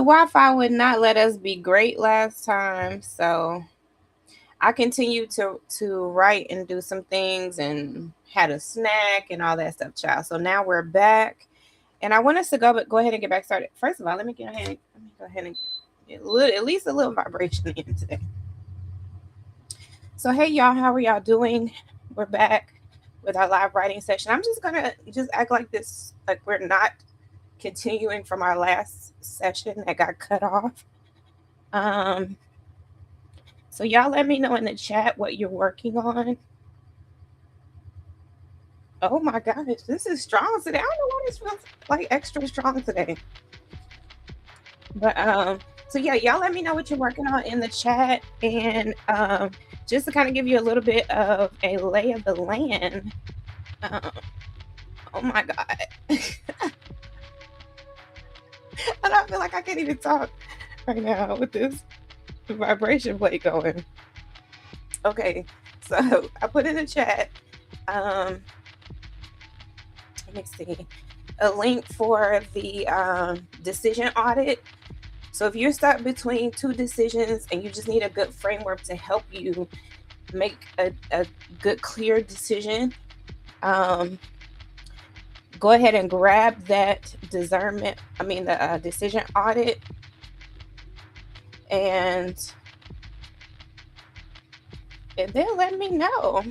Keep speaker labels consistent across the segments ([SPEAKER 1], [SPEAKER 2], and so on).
[SPEAKER 1] Wi-Fi would not let us be great last time, so I continued to write and do some things and had a snack and all that stuff, child. So now we're back, and I want us to go ahead and get back started. First of all, let me go ahead and get at least a little vibration in today. So hey y'all, how are y'all doing? We're back with our live writing session. I'm just gonna just act like this, like we're not continuing from our last session that got cut off. Um, so y'all let me know in the chat what you're working on. Oh my gosh, this is strong today. I don't know why this feels like extra strong today. But so yeah, y'all let me know what you're working on in the chat, and just to kind of give you a little bit of a lay of the land. Oh my god. I don't feel like I can't even talk right now with this vibration plate going. Okay, so I put in the chat, let me see, a link for the decision audit. So if you're stuck between two decisions and you just need a good framework to help you make a good, clear decision, go ahead and grab that the decision audit, and then let me know.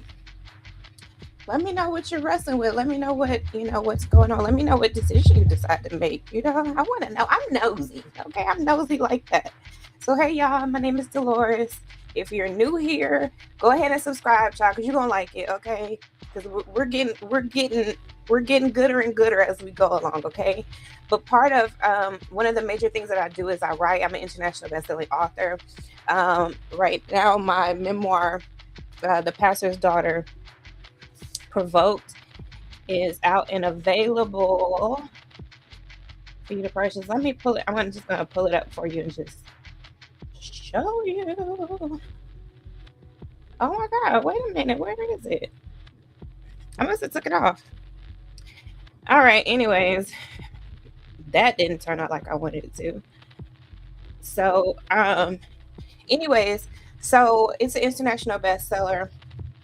[SPEAKER 1] Let me know what you're wrestling with. Let me know what's going on. Let me know what decision you decide to make. I want to know. I'm nosy. Okay, I'm nosy like that. So hey y'all, my name is Dolores. If you're new here, go ahead and subscribe, child, because you're gonna like it, okay? Because we're getting gooder and gooder as we go along, okay? But part of one of the major things that I do is I write. I'm an international best-selling author. Right now, my memoir, The Pastor's Daughter, Provoked, is out and available for you to purchase. Let me pull it. Just gonna pull it up for you and just show you. Oh my god, wait a minute, where is it? I must have took it off. All right, anyways, that didn't turn out like I wanted it to. So anyways, so it's an international bestseller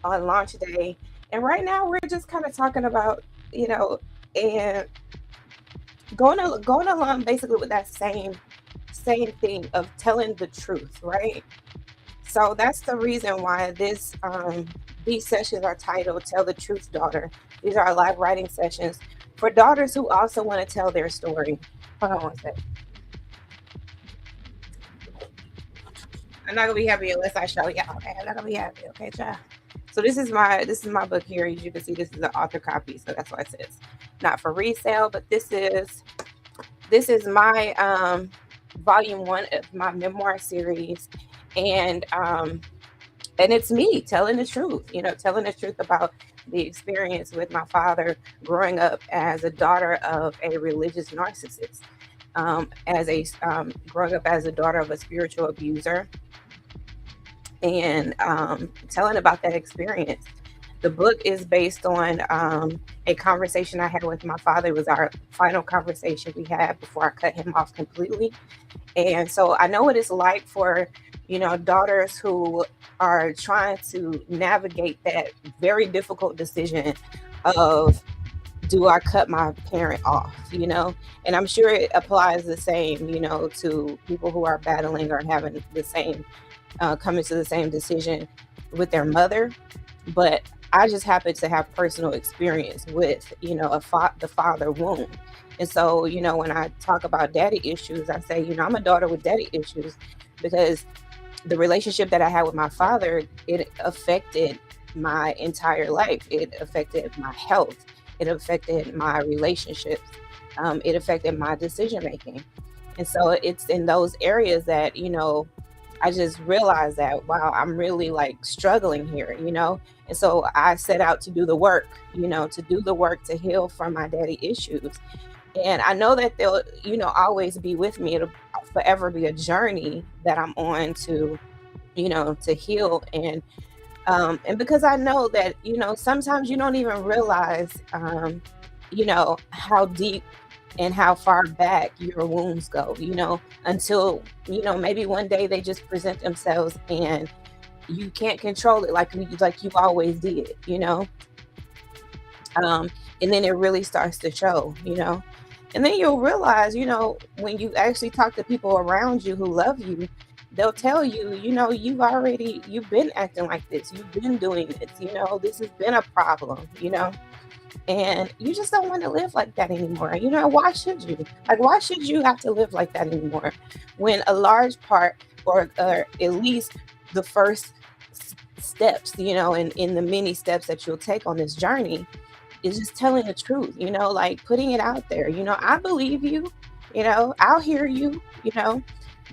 [SPEAKER 1] on launch day. And right now we're just kind of talking about, and going along basically with that same thing of telling the truth, right? So that's the reason why these sessions are titled Tell the Truth, Daughter. These are live writing sessions for daughters who also want to tell their story. Hold on one second. I'm not gonna be happy unless I show y'all. Okay, I'm not gonna be happy. Okay, child. So this is my book here. As you can see, this is an author copy, so that's why it says not for resale. But this is my volume 1 of my memoir series, and it's me telling the truth. Telling the truth about the experience with my father growing up as a daughter of a religious narcissist, growing up as a daughter of a spiritual abuser, and telling about that experience. The book is based on a conversation I had with my father. It was our final conversation we had before I cut him off completely. And so I know what it's like for, daughters who are trying to navigate that very difficult decision of, do I cut my parent off, And I'm sure it applies the same, to people who are battling or having the same coming to the same decision with their mother. But I just happen to have personal experience with, the father wound. And so, when I talk about daddy issues, I say, I'm a daughter with daddy issues because the relationship that I had with my father, it affected my entire life. It affected my health. It affected my relationships. It affected my decision making. And so it's in those areas that, I just realized that, wow, I'm really struggling here, And so I set out to do the work, to heal from my daddy issues. And I know that they'll, always be with me. It'll forever be a journey that I'm on to, to heal. And because I know that, sometimes you don't even realize, how deep and how far back your wounds go, until, maybe one day they just present themselves and you can't control it like you always did. um, and then it really starts to show. And then you'll realize, when you actually talk to people around you who love you, they'll tell you, you've been acting like this, you've been doing this, this has been a problem. And you just don't want to live like that anymore. Why should you? Like, why should you have to live like that anymore? When a large part, or at least the first steps, in the many steps that you'll take on this journey, is just telling the truth, like putting it out there. I believe you, I'll hear you.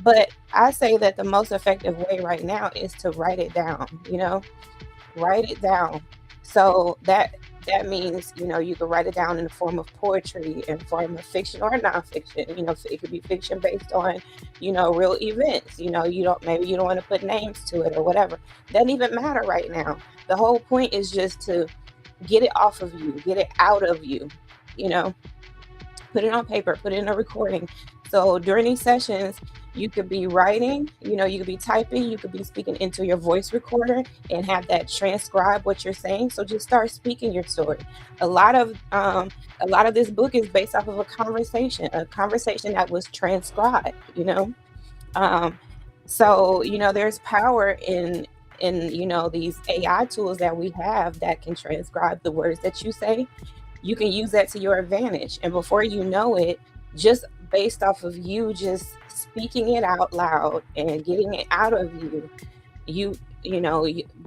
[SPEAKER 1] But I say that the most effective way right now is to write it down. Write it down. So that means, you can write it down in the form of poetry, in form of fiction or nonfiction. It could be fiction based on, real events. Maybe you don't want to put names to it or whatever. Doesn't even matter right now. The whole point is just to get it off of you, get it out of you, you know, put it on paper, put it in a recording. So during these sessions, you could be writing, you could be typing, you could be speaking into your voice recorder and have that transcribe what you're saying. So just start speaking your story. A lot of this book is based off of a conversation that was transcribed. So there's power in these AI tools that we have that can transcribe the words that you say. You can use that to your advantage, and before you know it, just based off of you just speaking it out loud and getting it out of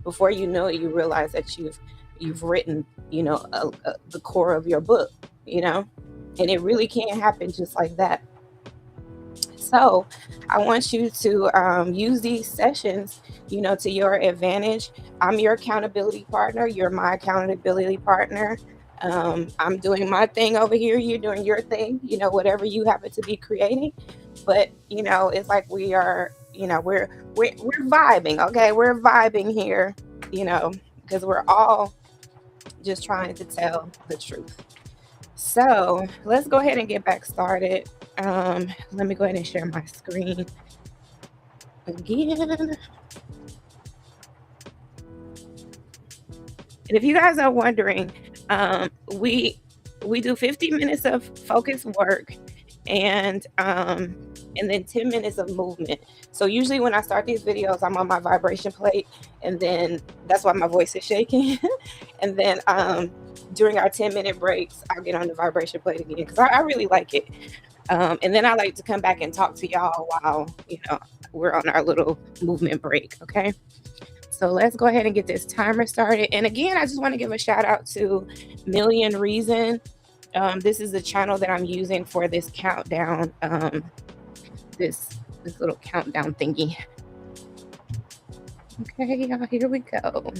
[SPEAKER 1] before you know it, you realize that you've written the core of your book, and it really can happen just like that. So I want you to use these sessions, to your advantage. I'm your accountability partner. You're my accountability partner. I'm doing my thing over here. You're doing your thing, whatever you happen to be creating. But, it's like we are, we're vibing. Okay. We're vibing here, because we're all just trying to tell the truth. So let's go ahead and get back started. Let me go ahead and share my screen again. And if you guys are wondering, we do 50 minutes of focused work and then 10 minutes of movement. So usually when I start these videos, I'm on my vibration plate, and then that's why my voice is shaking. And then during our 10-minute breaks, I'll get on the vibration plate again because I really like it. And then I like to come back and talk to y'all while we're on our little movement break. Okay. So let's go ahead and get this timer started. And again, I just want to give a shout out to Million Reason. This is the channel that I'm using for this countdown, this little countdown thingy. Okay, y'all, here we go.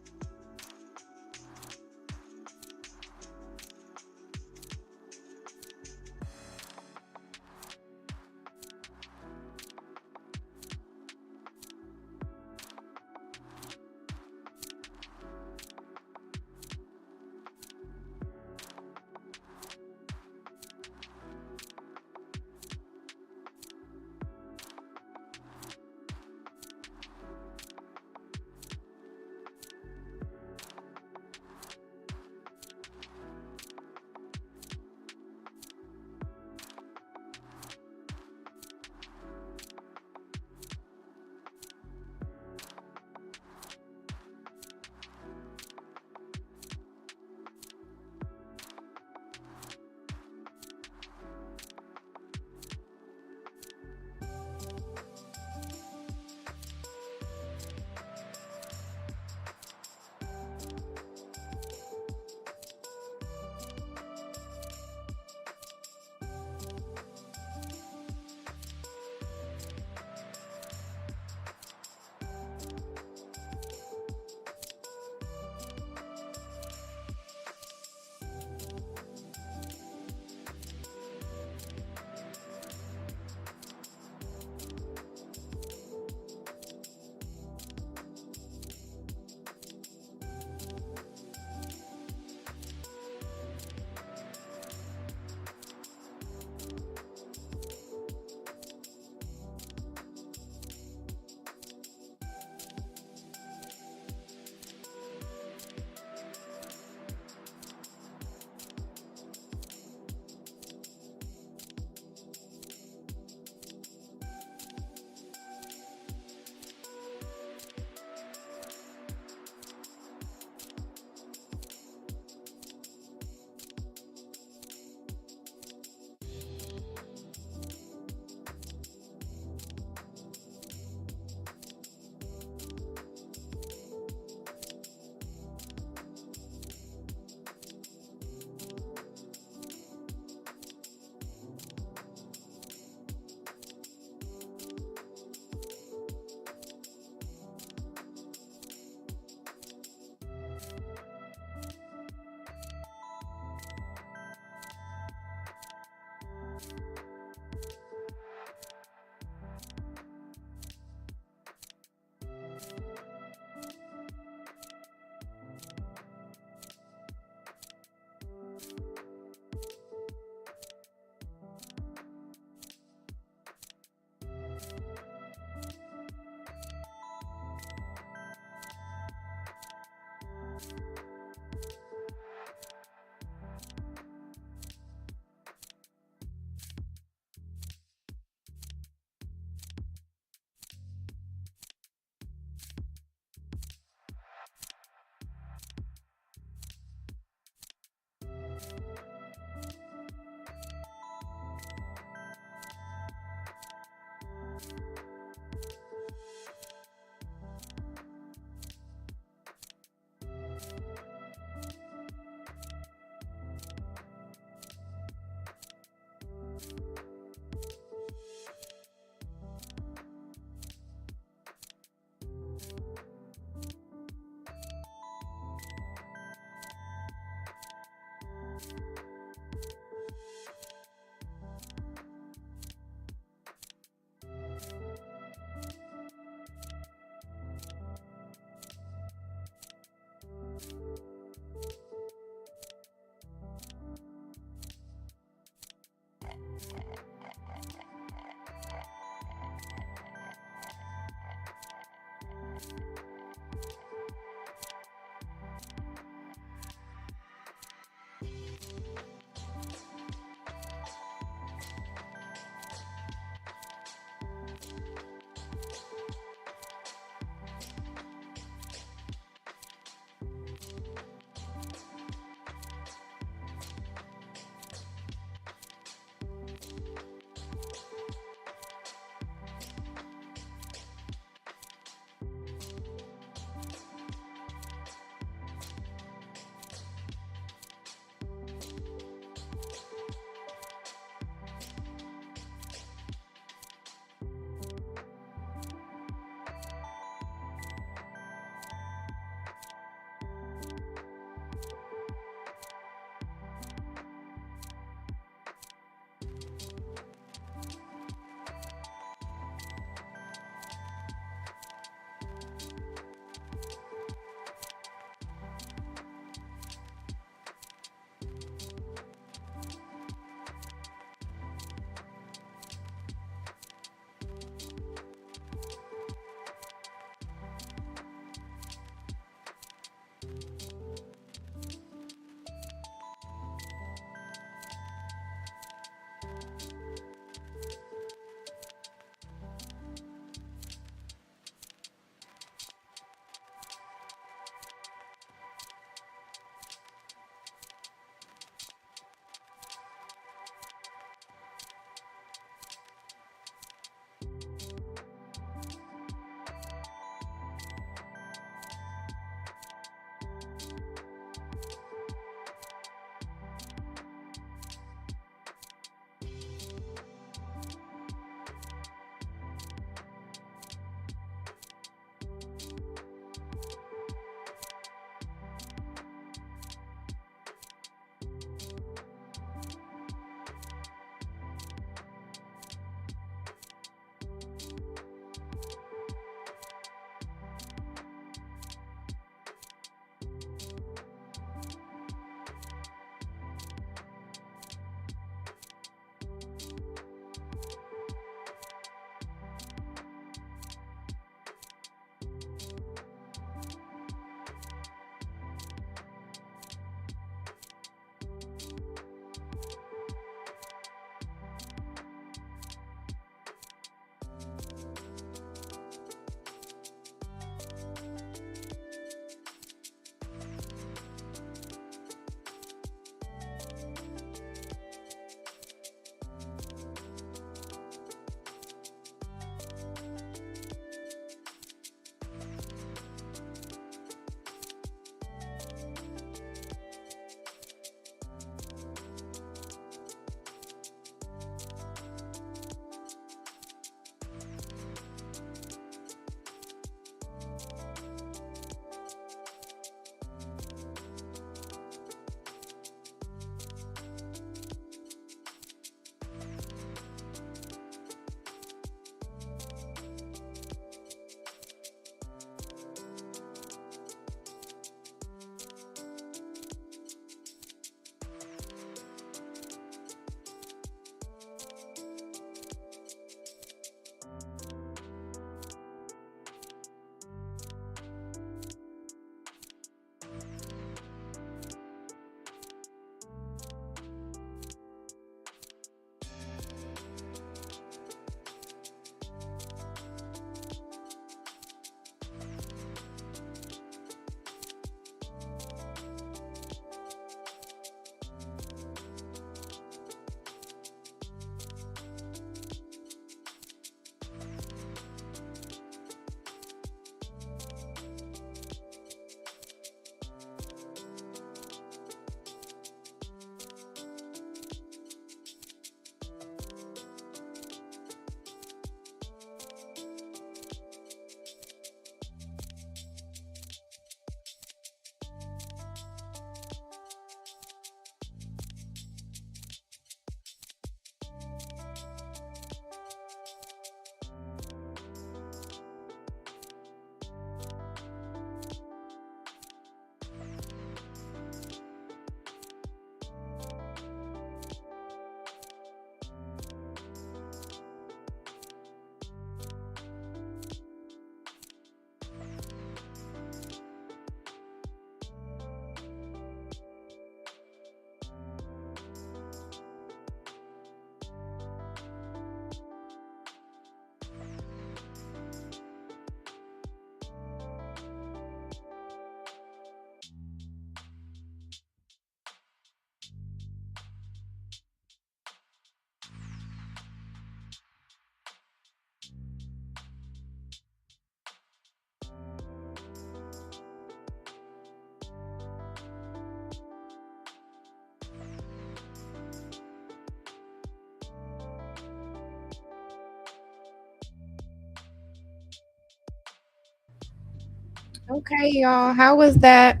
[SPEAKER 1] Okay, y'all. How was that?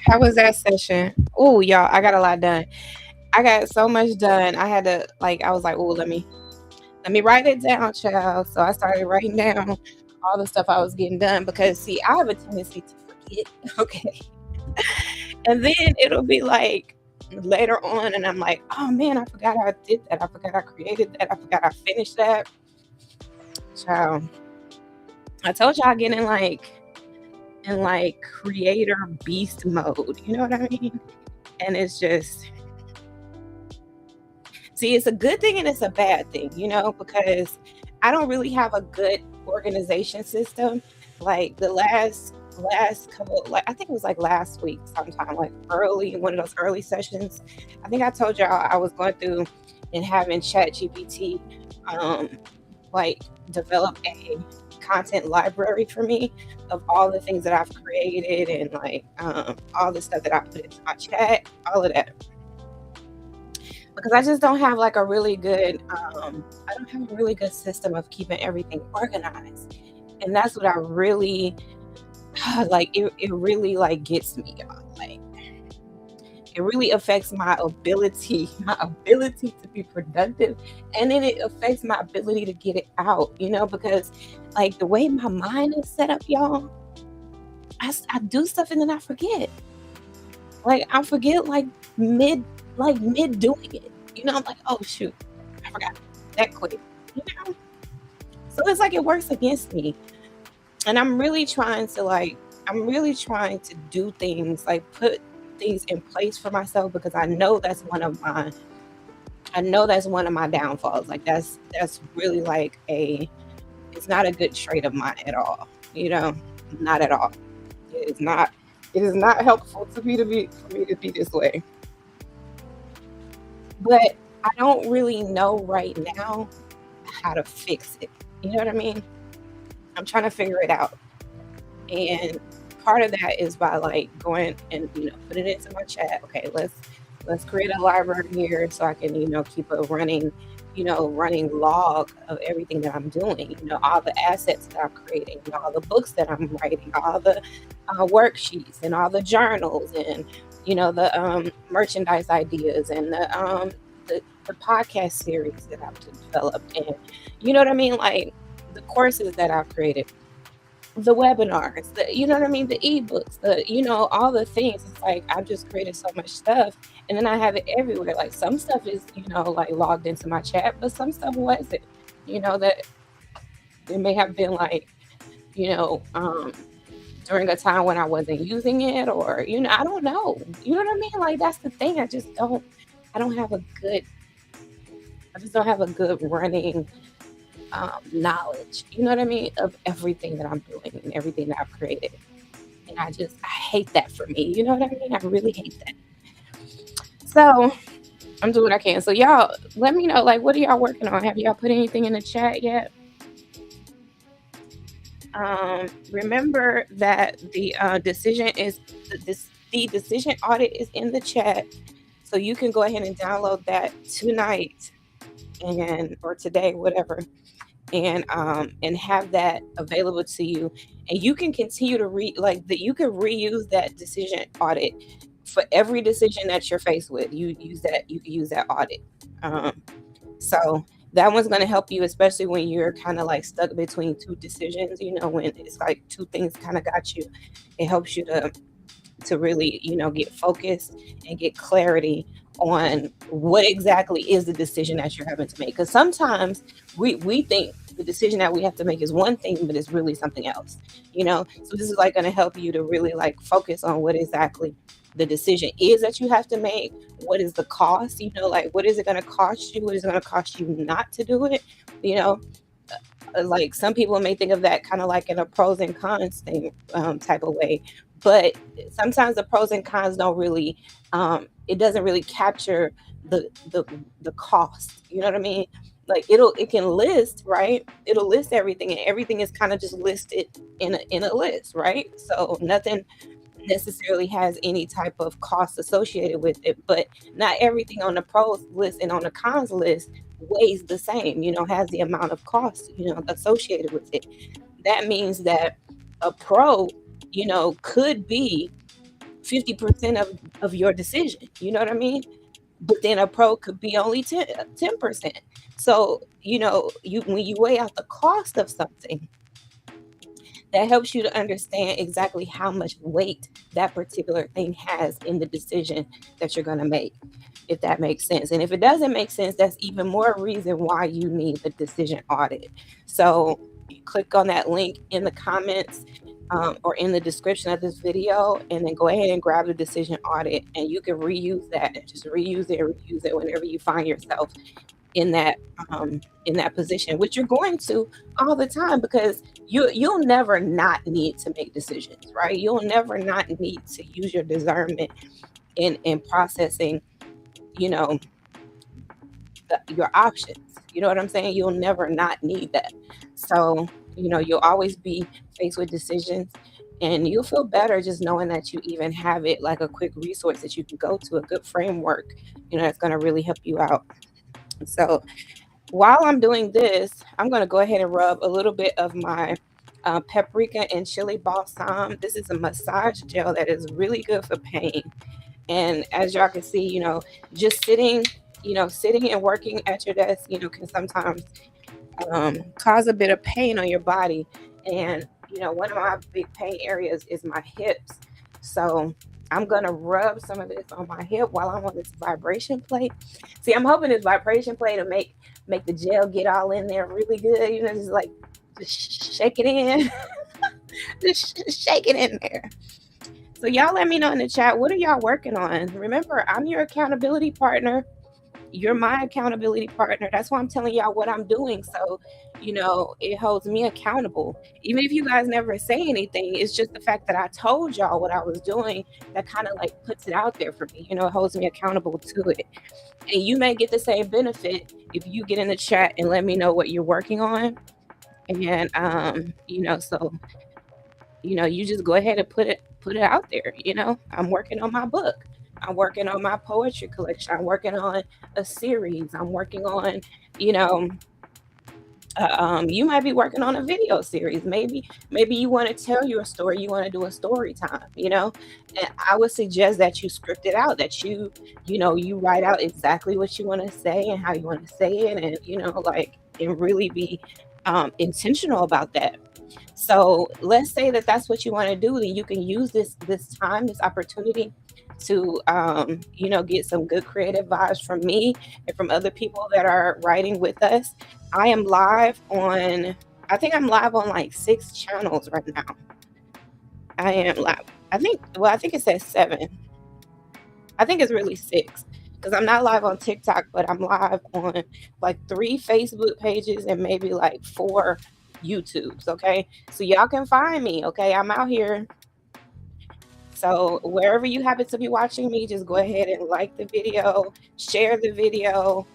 [SPEAKER 1] How was that session? Oh, y'all, I got a lot done. I got so much done. I had to like I was like, oh, let me write it down, child. So I started writing down all the stuff I was getting done because see, I have a tendency to forget. Okay. And then it'll be like later on and I'm like, oh man, I forgot I did that. I forgot I created that. I forgot I finished that. Child. I told y'all I get in like creator beast mode. You know what I mean? And it's just see, it's a good thing and it's a bad thing, because I don't really have a good organization system. Like the last couple, like I think it was like last week sometime, like early one of those early sessions. I think I told y'all I was going through and having Chat GPT um like develop a content library for me of all the things that I've created and like all the stuff that I put into my chat, all of that because I just don't have like a really good I don't have a really good system of keeping everything organized. And that's what I really like it really like gets me, y'all. Like it really affects my ability my ability to be productive, and then it affects my ability to get it out, because like the way my mind is set up, y'all, I do stuff and then I forget. Like I forget like mid doing it. I'm like, oh shoot, I forgot that quick. You know? So it's like it works against me. And I'm really trying to do things like put things in place for myself because I know that's one of my downfalls. Like that's really like it's not a good trait of mine at all. Not at all. It is not helpful for me to be this way. But I don't really know right now how to fix it. You know what I mean? I'm trying to figure it out. And part of that is by like going and putting it into my chat. Okay, let's create a library here so I can keep a running log of everything that I'm doing. All the assets that I'm creating, all the books that I'm writing, all the worksheets and all the journals and the merchandise ideas and the podcast series that I've developed and you know what I mean, like the courses that I've created, the webinars, you know what I mean, the ebooks, all the things. It's like I've just created so much stuff, and then I have it everywhere. Like some stuff is, like logged into my chat, but some stuff wasn't. That it may have been like, you know, um, during a time when I wasn't using it, or I don't know. You know what I mean? Like that's the thing. I don't have a good. I just don't have a good running knowledge, you know what I mean, of everything that I'm doing and everything that I've created. And I hate that for me. You know what I mean? I really hate that. So I'm doing what I can. So y'all let me know, like, what are y'all working on? Have y'all put anything in the chat yet? Remember that the decision is the decision audit is in the chat. So you can go ahead and download that tonight and or today, whatever, and have that available to you, and you can continue to read like that. You can reuse that decision audit for every decision that you're faced with. You can use that audit. So that one's going to help you, especially when you're kind of like stuck between two decisions, when it's like two things kind of got you. It helps you to really, get focused and get clarity on what exactly is the decision that you're having to make. Because sometimes we think the decision that we have to make is one thing, but it's really something else. So this is like going to help you to really like focus on what exactly the decision is that you have to make. What is the cost? Like what is it going to cost you? What is it going to cost you not to do it? You know, like some people may think of that kind of like in a pros and cons thing type of way, but sometimes the pros and cons don't really it doesn't really capture the cost, you know what I mean? Like it can list, right? It'll list everything, and everything is kind of just listed in a list, right? So nothing necessarily has any type of cost associated with it, but not everything on the pros list and on the cons list weighs the same, has the amount of cost, associated with it. That means that a pro could be 50% of your decision. You know what I mean? But then a pro could be only 10%. So, when you weigh out the cost of something, that helps you to understand exactly how much weight that particular thing has in the decision that you're going to make, if that makes sense. And if it doesn't make sense, that's even more reason why you need the decision audit. So you click on that link in the comments or in the description of this video, and then go ahead and grab the decision audit, and you can reuse that. Just reuse it whenever you find yourself in that position, which you're going to all the time, because you'll never not need to make decisions, right? You'll never not need to use your discernment in processing, your options. You know what I'm saying? You'll never not need that. So, you'll always be faced with decisions, and you'll feel better just knowing that you even have it, like a quick resource that you can go to, a good framework, that's going to really help you out. So while I'm doing this, I'm going to go ahead and rub a little bit of my paprika and chili balsam. This is a massage gel that is really good for pain. And as y'all can see, just sitting and working at your desk, can sometimes cause a bit of pain on your body. And, one of my big pain areas is my hips. So I'm going to rub some of this on my hip while I'm on this vibration plate. See, I'm hoping this vibration plate will make the gel get all in there really good, just shake it in. Just shake it in there. So y'all let me know in the chat, what are y'all working on? Remember, I'm your accountability partner. You're my accountability partner. That's why I'm telling y'all what I'm doing. So, it holds me accountable. Even if you guys never say anything, it's just the fact that I told y'all what I was doing that kind of puts it out there for me. It holds me accountable to it. And you may get the same benefit if you get in the chat and let me know what you're working on. And, so, you just go ahead and put it out there. I'm working on my book. I'm working on my poetry collection. I'm working on a series. I'm working on, you might be working on a video series. Maybe you want to tell your story. You want to do a story time, and I would suggest that you script it out, that you write out exactly what you want to say and how you want to say it. And, and really be intentional about that. So let's say that that's what you want to do. Then you can use this opportunity to, get some good creative vibes from me and from other people that are writing with us. I am live on, I think I'm live on 6 channels right now. I am live. I think it says 7. I think it's really 6, because I'm not live on TikTok, but I'm live on 3 Facebook pages and maybe 4 YouTubes. Okay. So y'all can find me. Okay. I'm out here. So wherever you happen to be watching me, just go ahead and like the video, share the video,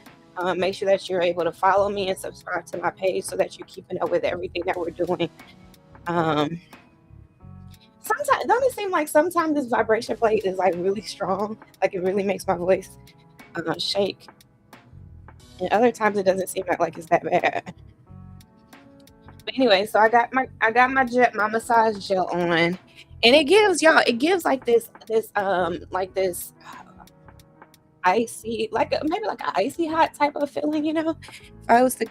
[SPEAKER 1] make sure that you're able to follow me and subscribe to my page so that you're keeping up with everything that we're doing. Sometimes, don't it seem like sometimes this vibration plate is really strong? It really makes my voice shake. And other times it doesn't seem like it's that bad. But anyway, so I got my massage gel on, and it gives this icy, maybe an icy hot type of feeling, if I was to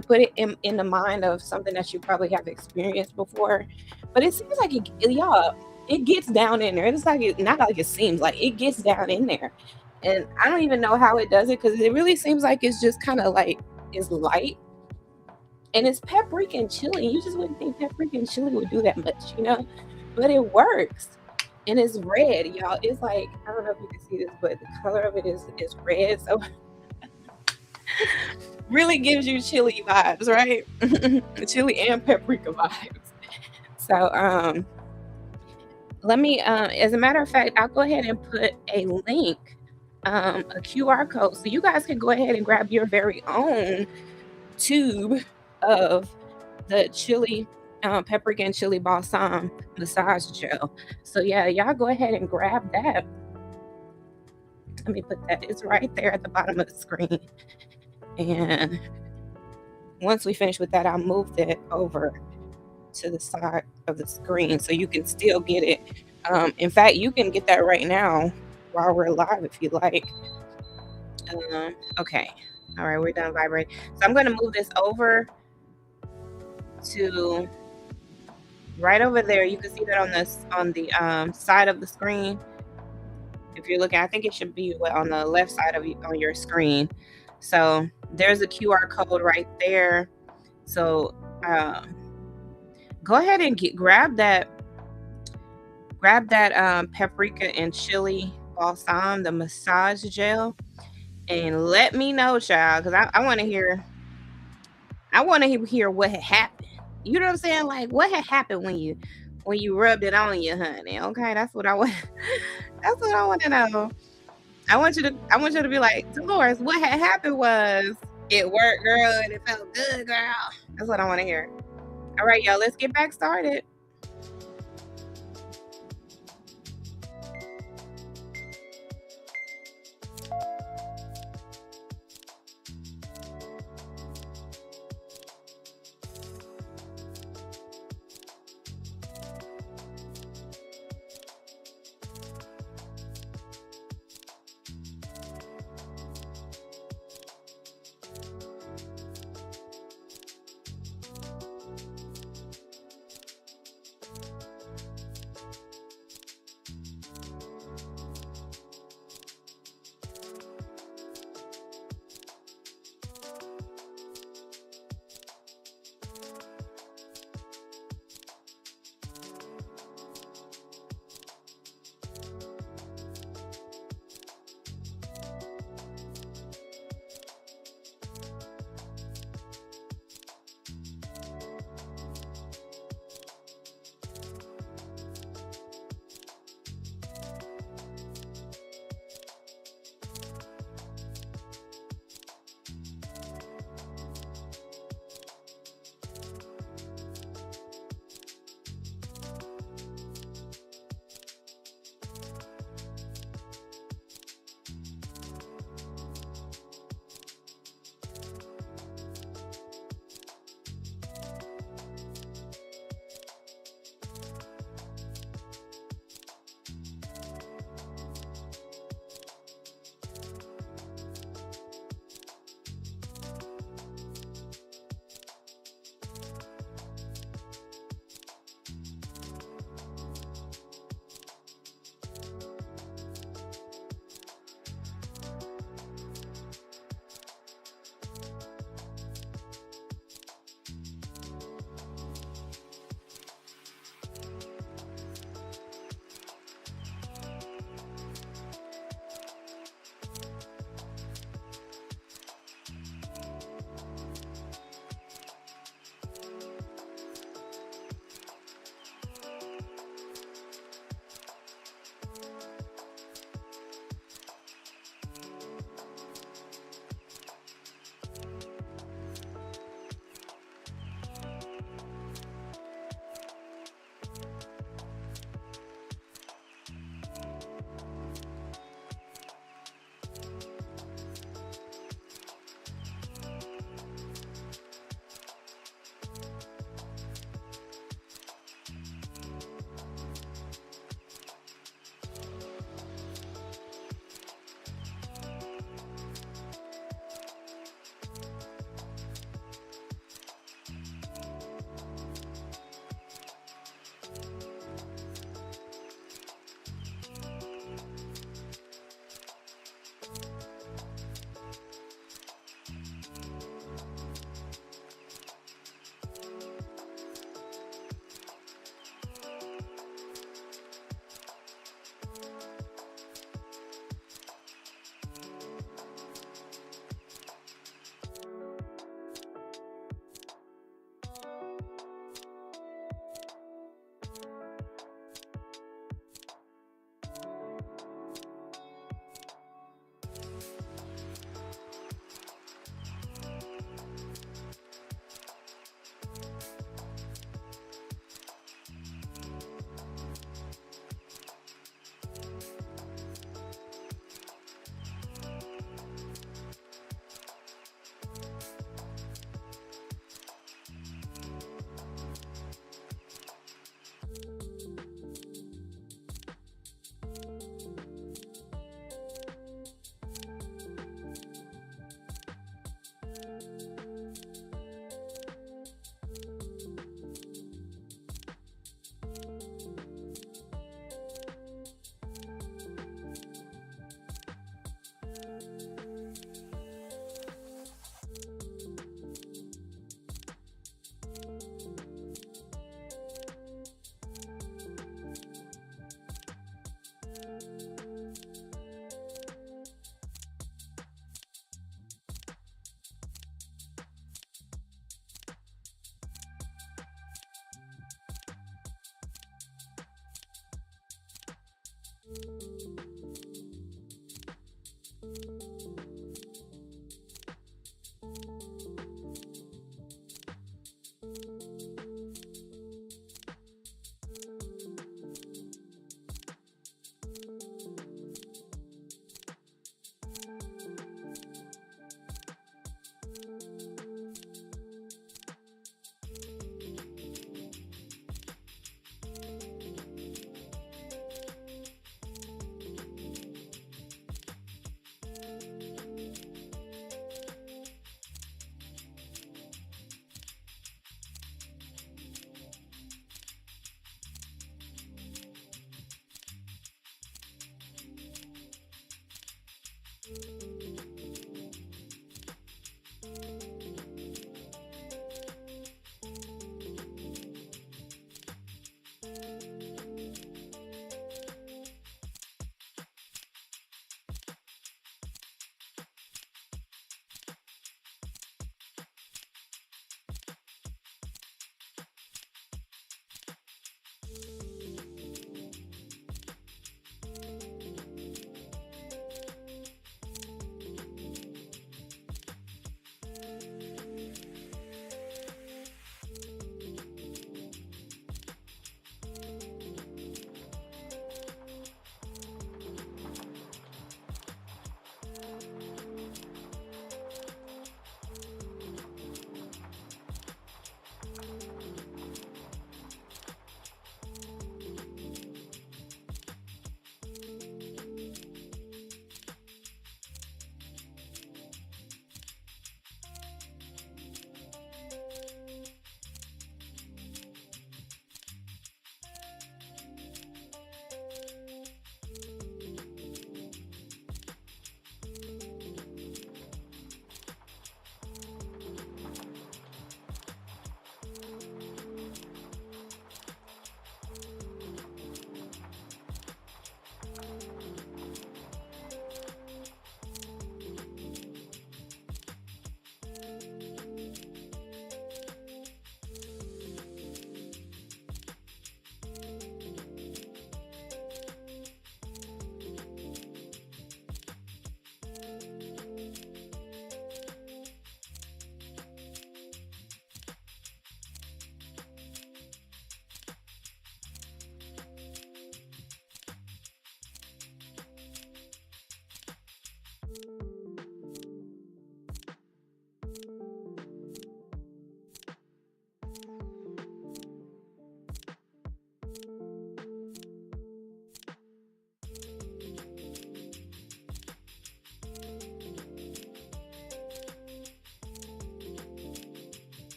[SPEAKER 1] put it in the mind of something that you probably have experienced before. But it seems like it gets down in there. It's not like it seems like it gets down in there. And I don't even know how it does it, because it really seems like it's just kind of it's light. And it's paprika and chili. You just wouldn't think paprika and chili would do that much, but it works. And it's red, y'all. It's I don't know if you can see this, but the color of it is red. So really gives you chili vibes, right? Chili and paprika vibes. So let me, as a matter of fact, I'll go ahead and put a link, a QR code, so you guys can go ahead and grab your very own tube of the chili, paprika and chili balsam massage gel. So yeah, y'all go ahead and grab that. Let me put that. It's right there at the bottom of the screen. And once we finish with that, I'll move that over to the side of the screen so you can still get it. In fact, you can get that right now while we're live if you like. Okay. All right, we're done vibrating. So I'm going to move this over to right over there. You can see that on the side of the screen. If you're looking, I think it should be on the left side of on your screen. So there's a QR code right there. So go ahead and grab that paprika and chili balsam, the massage gel, and let me know, child, because I want to hear. I want to hear what had happened. You know what I'm saying? Like what had happened when you rubbed it on you, honey. Okay, that's what I want. That's what I want to know. I want you to be like, Dolores, what had happened was it worked, girl, and it felt good, girl. That's what I want to hear. All right, y'all, let's get back started.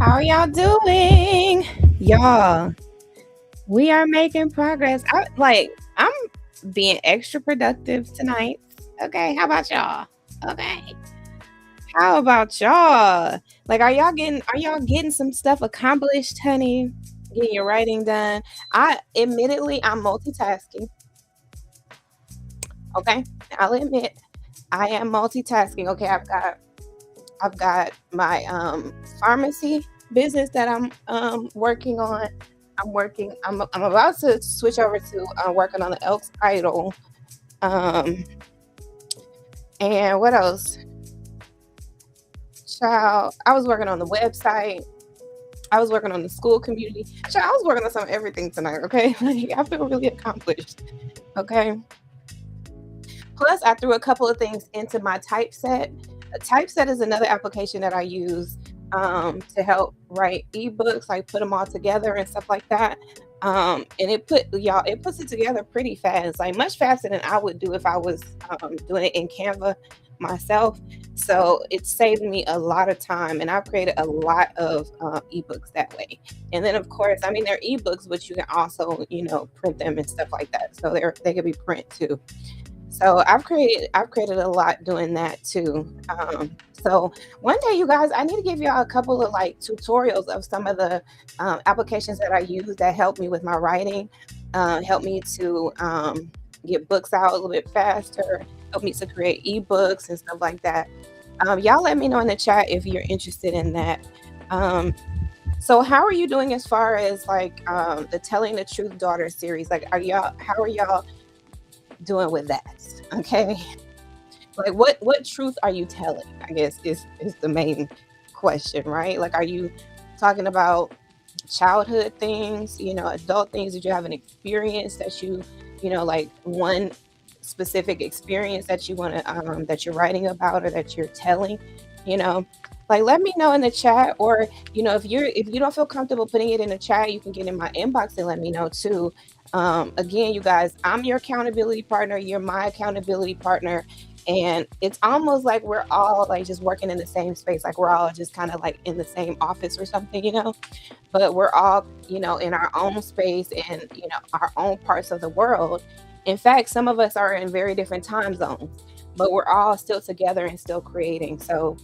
[SPEAKER 1] How y'all doing? Y'all, we are making progress. I'm being extra productive tonight. Okay, how about y'all? Okay. How about y'all? Like are y'all getting some stuff accomplished, honey? Getting your writing done. I'm multitasking. Okay. I'll admit I am multitasking. Okay, I've got my pharmacy business that I'm working on. I'm about to switch over to working on the Elks Idol. Um and what else? Child, I was working on the website. I was working on the school community. Child, I was working on some everything tonight, okay? Like I feel really accomplished. Okay. Plus, I threw a couple of things into my typeset. A typeset is another application that I use to help write ebooks, like put them all together and stuff like that. And it puts it together pretty fast, like much faster than I would do if I was doing it in Canva myself. So it saved me a lot of time, and I've created a lot of ebooks that way. And then, of course, I mean they're ebooks, but you can also print them and stuff like that. So they can be print too. So I've created a lot doing that too. So one day, you guys, I need to give y'all a couple of like tutorials of some of the applications that I use that help me with my writing, help me to get books out a little bit faster, help me to create ebooks and stuff like that. Y'all let me know in the chat if you're interested in that. Um, so how are you doing as far as like the Telling the Truth Daughter series? Like, how are y'all doing with that? Okay. Like what truth are you telling? I guess is the main question, right? Like are you talking about childhood things, adult things? Did you have an experience that like one specific experience that you want to that you're writing about or that you're telling, you know? Like let me know in the chat, or if you don't feel comfortable putting it in the chat, you can get in my inbox and let me know too. Again, you guys, I'm your accountability partner, you're my accountability partner, and it's almost like we're all like just working in the same space, like we're all just kind of like in the same office or something, but we're all in our own space and our own parts of the world. In fact, some of us are in very different time zones, but we're all still together and still creating. So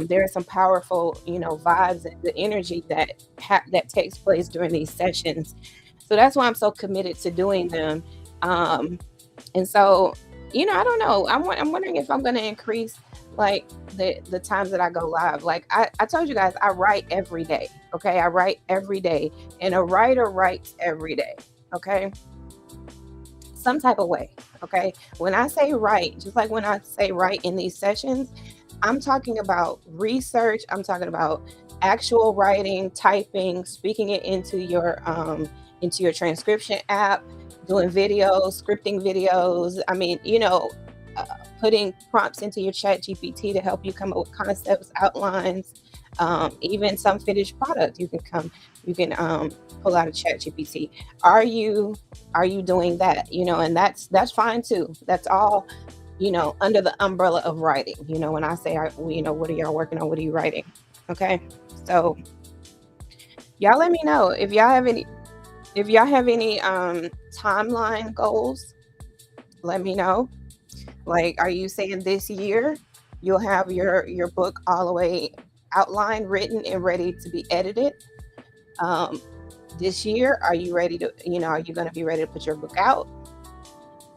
[SPEAKER 1] there are some powerful vibes and the energy that takes place during these sessions. So that's why I'm so committed to doing them. um, and so I don't know, I'm wondering if I'm going to increase like the times that I go live. Like I told you guys, I write every day. Okay, I write every day, and a writer writes every day. Okay, some type of way. Okay, when I say write, just like when I say write in these sessions, I'm talking about research. I'm talking about actual writing, typing, speaking it into your transcription app, doing videos, scripting videos. I mean, uh, putting prompts into your chat GPT to help you come up with concepts, outlines, even some finished product. You can pull out a chat GPT. Are you doing that? And that's fine too. That's all under the umbrella of writing. When I say, what are y'all working on? What are you writing? Okay. So y'all let me know if y'all have any timeline goals. Let me know. Like, are you saying this year you'll have your book all the way outlined, written, and ready to be edited? Um, this year, are you ready to, are you going to be ready to put your book out?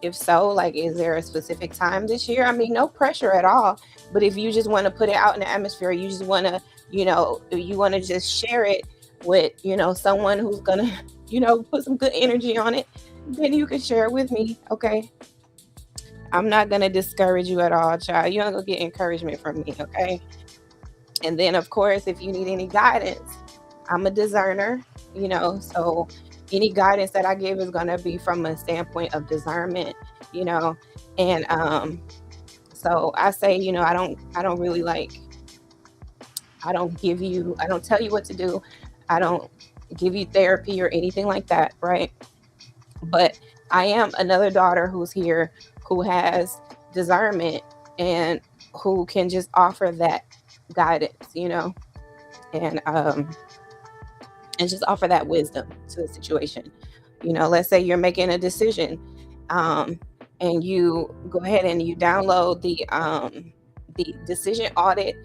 [SPEAKER 1] If so, like, is there a specific time this year? I mean, no pressure at all. But if you just want to put it out in the atmosphere, you just want to, you want to just share it with, someone who's going to, put some good energy on it, then you can share it with me. Okay. I'm not going to discourage you at all, child. You're not going to get encouragement from me. Okay. And then, of course, if you need any guidance, I'm a discerner, so any guidance that I give is going to be from a standpoint of discernment, and so I say, I don't really like, I don't tell you what to do. I don't give you therapy or anything like that, right? But I am another daughter who's here, who has discernment and who can just offer that guidance, and just offer that wisdom to the situation. Let's say you're making a decision, and you go ahead and you download the Decision Audit.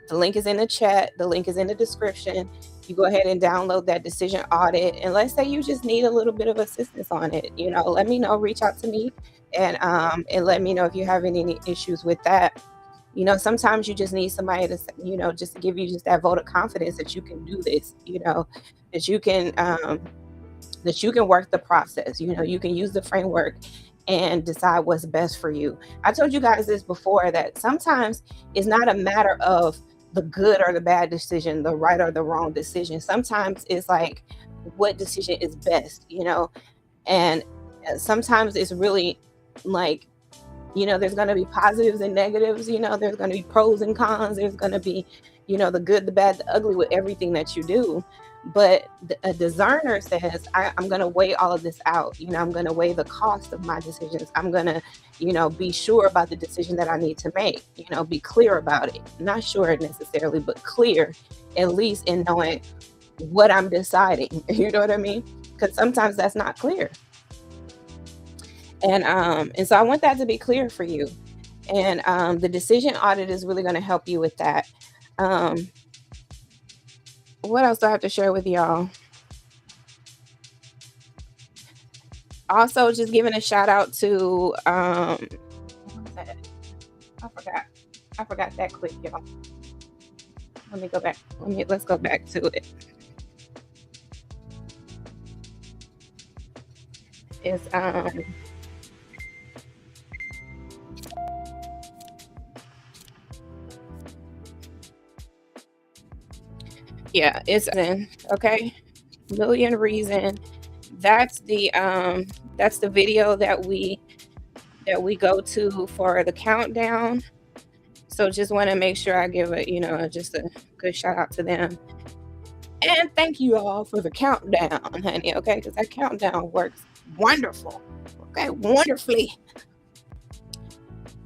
[SPEAKER 1] The link is in the chat. The link is in the description. You go ahead and download that Decision Audit. And let's say you just need a little bit of assistance on it. Let me know. Reach out to me, and let me know if you're having any issues with that. Sometimes you just need somebody to, just to give you just that vote of confidence that you can do this. That you can work the process. You can use the framework and decide what's best for you. I told you guys this before, that sometimes it's not a matter of the good or the bad decision, the right or the wrong decision. Sometimes it's like, what decision is best, and sometimes it's really like, there's going to be positives and negatives, there's going to be pros and cons, there's going to be, the good, the bad, the ugly with everything that you do. But a discerner says, I'm going to weigh all of this out. I'm going to weigh the cost of my decisions. I'm going to, be sure about the decision that I need to make, be clear about it. Not sure necessarily, but clear, at least in knowing what I'm deciding. You know what I mean? Because sometimes that's not clear. And so I want that to be clear for you. And the Decision Audit is really going to help you with that. What else do I have to share with y'all? Also, just giving a shout out to I forgot that clip, y'all. Let me go back. Let's go back to it. It's yeah, it's okay. Million Reason. That's the video that we go to for the countdown. So just want to make sure I give it, just a good shout out to them. And thank you all for the countdown, honey, okay? Because that countdown works wonderful. Okay, wonderfully.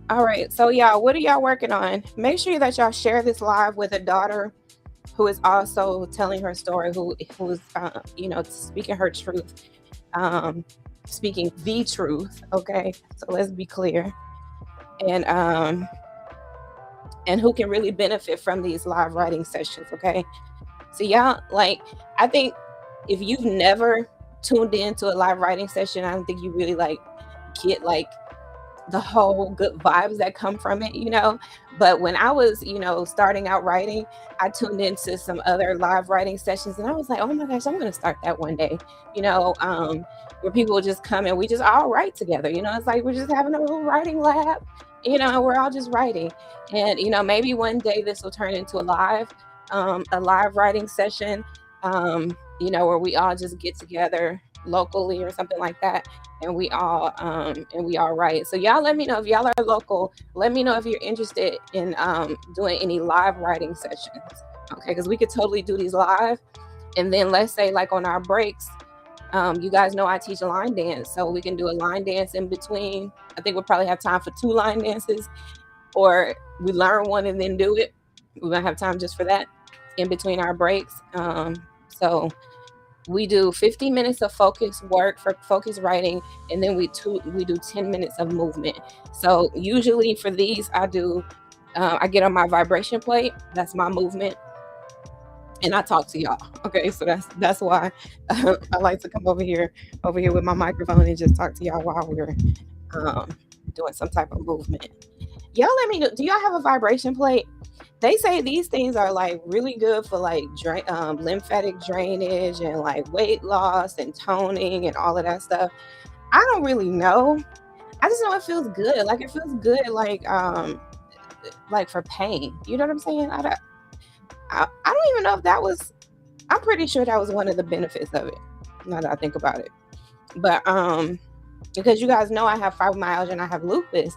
[SPEAKER 1] All right, so y'all, what are y'all working on? Make sure that y'all share this live with a daughter who is also telling her story, who's speaking her truth, speaking the truth. Okay, so let's be clear, and who can really benefit from these live writing sessions. Okay, so y'all, I think if you've never tuned into a live writing session, I don't think you really get the whole good vibes that come from it, But when I was, starting out writing, I tuned into some other live writing sessions, and I was like, oh my gosh, I'm going to start that one day, where people just come and we just all write together. It's like we're just having a little writing lab, we're all just writing. And, maybe one day this will turn into a live writing session, where we all just get together locally or something like that, and we all write. So y'all let me know if y'all are local. Let me know if you're interested in doing any live writing sessions, okay? Because we could totally do these live, and then let's say on our breaks, you guys know I teach a line dance, so we can do a line dance in between. I think we'll probably have time for 2 line dances, or we learn one and then do it. We're gonna have time just for that in between our breaks. So we do 15 minutes of focus work for focus writing, and then we do 10 minutes of movement. So usually for these, I get on my vibration plate. That's my movement, and I talk to y'all. Okay, so that's why I like to come over here with my microphone and just talk to y'all while we're doing some type of movement. Y'all let me know. Do y'all have a vibration plate? They say these things are really good for lymphatic drainage and weight loss and toning and all of that stuff. I don't really know. I just know it feels good. It feels good for pain. You know what I'm saying? I don't even know if that was. I'm pretty sure that was one of the benefits of it. Now that I think about it, but because you guys know I have fibromyalgia and I have lupus.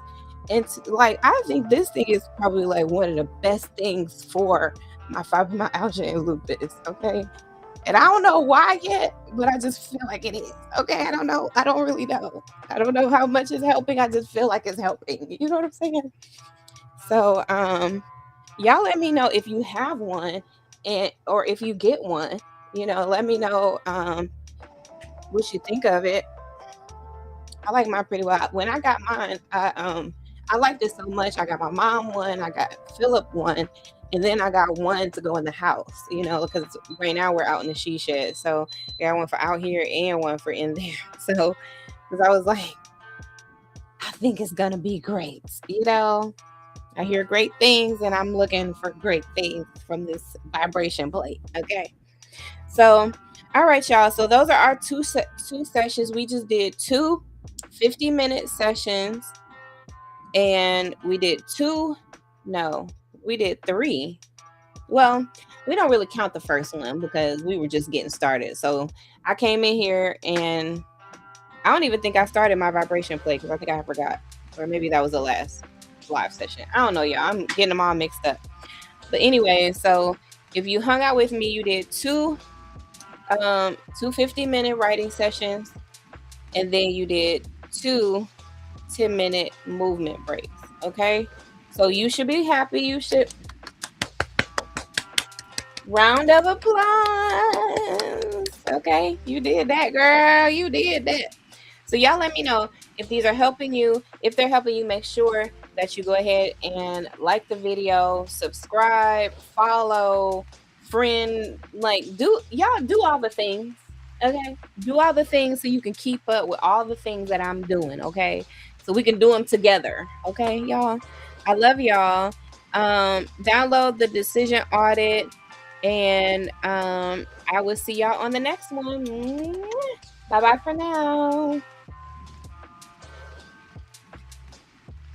[SPEAKER 1] And I think this thing is probably one of the best things for my fibromyalgia and lupus. Okay. And I don't know why yet, but I just feel like it is. Okay. I don't know. I don't really know. I don't know how much it's helping. I just feel like it's helping. You know what I'm saying? So, y'all let me know if you have one. and or if you get one, let me know what you think of it. I like mine pretty well. When I got mine, I liked it so much. I got my mom one, I got Philip one, and then I got one to go in the house, because right now we're out in the she shed. So I got one for out here and one for in there. So because I was like, I think it's gonna be great. I hear great things, and I'm looking for great things from this vibration plate. Okay. So, all right, y'all. So those are our two sessions. We just did two 50-minute sessions, and we did we did three. Well, we don't really count the first one because we were just getting started. So I came in here and I don't even think I started my vibration play because I think I forgot. Or maybe that was the last live session. I don't know, y'all. I'm getting them all mixed up. But anyway, so if you hung out with me, you did two 50-minute writing sessions, and then you did two 10-minute movement breaks. Okay, so you should be happy. You should round of applause. Okay, you did that, girl. You did that. So y'all let me know if these are helping you. If they're helping you, make sure that you go ahead and like the video, subscribe, follow, friend, do all the things. Okay, do all the things so you can keep up with all the things that I'm doing. Okay, so we can do them together. Okay, y'all. I love y'all. Download the Decision Audit, and I will see y'all on the next one. Bye bye for now.